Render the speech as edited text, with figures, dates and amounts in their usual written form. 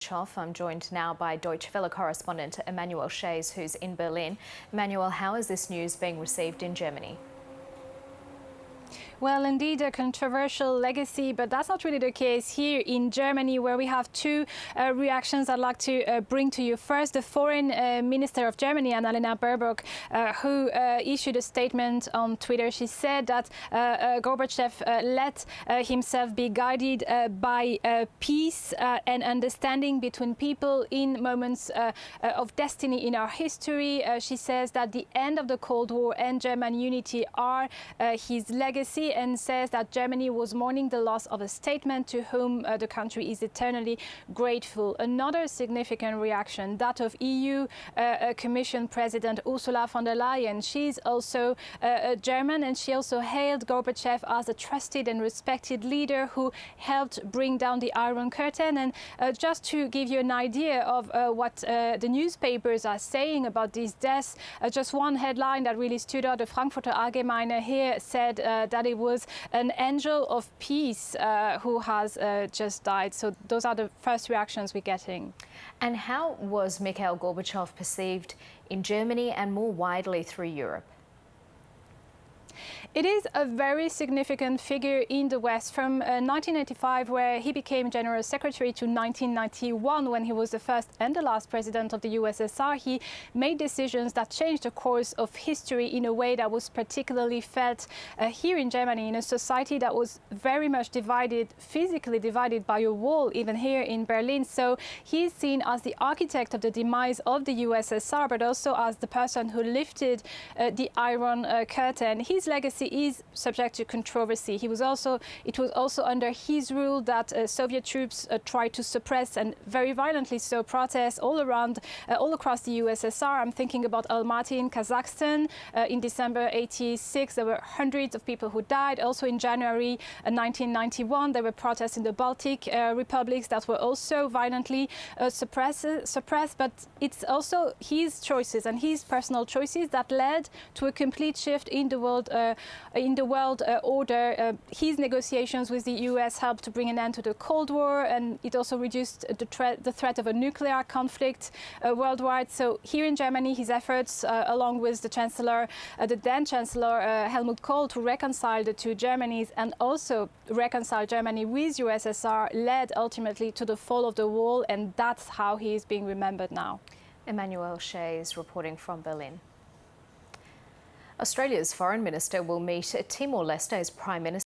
I'm joined now by Deutsche Welle correspondent Emmanuelle Chaze, who's in Berlin. Emmanuelle, how is this news being received in Germany? Well, indeed, a controversial legacy, but that's not really the case here in Germany, where we have two reactions I'd like to bring to you. First, the foreign minister of Germany, Annalena Baerbock, who issued a statement on Twitter. She said that Gorbachev let himself be guided by peace and understanding between people in moments of destiny in our history. She says that the end of the Cold War and German unity are his legacy, and says that Germany was mourning the loss of a statesman to whom the country is eternally grateful. Another significant reaction, that of EU Commission President Ursula von der Leyen. She's also German, and she also hailed Gorbachev as a trusted and respected leader who helped bring down the Iron Curtain. And just to give you an idea of what the newspapers are saying about these deaths, just one headline that really stood out, the Frankfurter Allgemeine here said that it was an angel of peace who has just died. So those are the first reactions we're getting. And how was Mikhail Gorbachev perceived in Germany and more widely through Europe? It is a very significant figure in the West from 1985, where he became General Secretary, to 1991, when he was the first and the last president of the USSR. He made decisions that changed the course of history in a way that was particularly felt here in Germany, in a society that was very much divided, physically divided by a wall, even here in Berlin. So he's seen as the architect of the demise of the USSR, but also as the person who lifted the Iron Curtain. His legacy is subject to controversy. It was also under his rule that Soviet troops tried to suppress, and very violently so, protests all across the USSR. I'm thinking about Almaty in Kazakhstan. In December '86, there were hundreds of people who died. Also in January 1991, there were protests in the Baltic republics that were also violently suppressed. But it's also his choices and his personal choices that led to a complete shift in the world order. His negotiations with the US helped to bring an end to the Cold War, and it also reduced the threat of a nuclear conflict worldwide. So here in Germany, his efforts, along with the then Chancellor Helmut Kohl, to reconcile the two Germanys and also reconcile Germany with USSR, led ultimately to the fall of the wall, and that's how he is being remembered now. Emmanuelle Chaze reporting from Berlin. Australia's Foreign Minister will meet Timor-Leste's Prime Minister